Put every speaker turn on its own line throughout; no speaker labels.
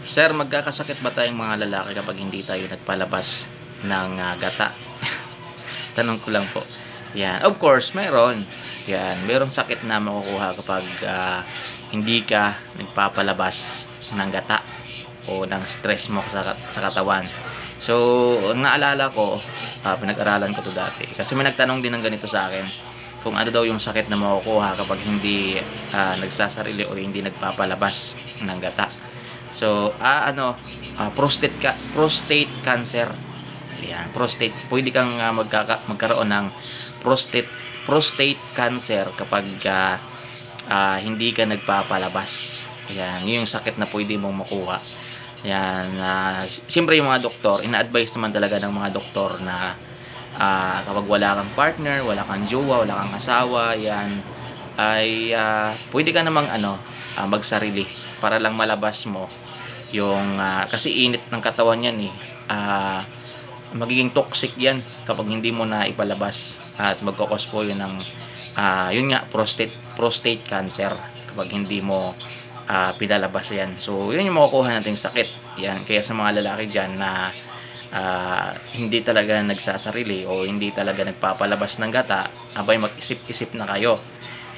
Sir, magkakasakit ba tayong mga lalaki kapag hindi tayo nagpalabas ng gata? Tanong ko lang po. Yan. Of course, meron. Yan. Merong sakit na makukuha kapag hindi ka nagpapalabas ng gata o ng stress mo sa katawan. So, ang naalala ko, pinag-aralan ko to dati. Kasi may nagtanong din ng ganito sa akin kung ano daw yung sakit na makukuha kapag hindi nagsasarili o hindi nagpapalabas ng gata. So, prostate cancer. Ayan, prostate. Pwede kang magkaroon ng prostate cancer kapag hindi ka nagpapalabas. Ayan, yun yung sakit na pwede mong makuha. Ayan, siyempre yung mga doktor, ina-advise naman talaga ng mga doktor na kapag wala kang partner, wala kang jowa, wala kang asawa, yan, ay pwede ka namang magsarili para lang malabas mo yung kasi init ng katawan yan magiging toxic yan kapag hindi mo na ipalabas at magkakos po yun ng yun nga, prostate cancer kapag hindi mo pinalabas yan. So yun yung makukuha nating sakit yan. Kaya sa mga lalaki dyan na hindi talaga nagsasarili o hindi talaga nagpapalabas ng gata, abay mag-isip-isip na kayo.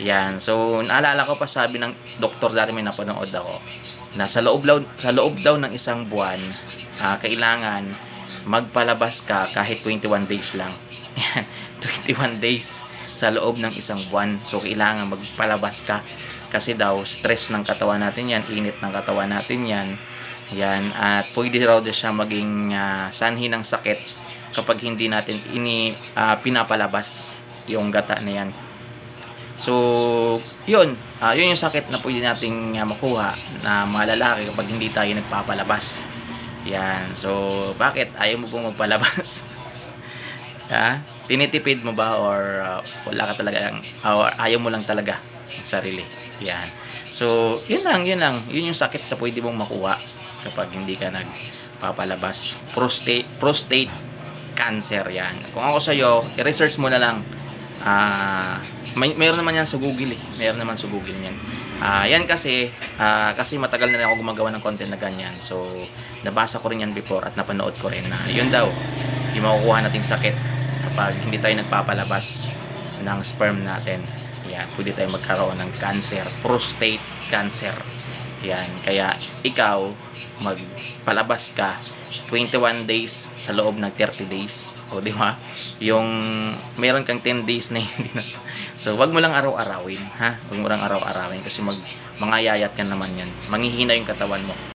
Yan. So naalala ko pa, sabi ng doktor dati, may napanood ako, na sa loob daw ng isang buwan, kailangan magpalabas ka kahit 21 days lang. 21 days sa loob ng isang buwan. So kailangan magpalabas ka kasi daw stress ng katawan natin yan, init ng katawan natin yan. Yan, at pwede raw din siya maging sanhi ng sakit kapag hindi natin pinapalabas yung gata na yan. So, yun yung sakit na pwede nating makuha na mga lalaki kapag hindi tayo nagpapalabas. Yan. So, bakit ayaw mo pong magpalabas? Tinitipid mo ba or wala ka talaga or ayaw mo lang talaga ng sarili? Yan. So, yun lang. Yun yung sakit na pwede mong makuha kapag hindi ka nagpapalabas. Prostate cancer yan. Kung ako sa'yo, i-research mo na lang. Mayroon naman yan sa Google Mayroon naman sa Google yan. Yan kasi matagal na rin ako gumagawa ng content na ganyan. So, nabasa ko rin yan before at napanood ko rin na yun daw yung makukuha nating sakit kapag hindi tayo nagpapalabas ng sperm natin. Yan, pwede tayo magkaroon ng cancer, prostate cancer. Yan, kaya ikaw magpalabas ka 21 days sa loob ng 30 days. O di ba? Yung meron kang 10 days na hindi na. So, wag mo lang araw-arawin, ha? Wag mo lang araw-arawin kasi mangayayat ka naman yan. Manghihina yung katawan mo.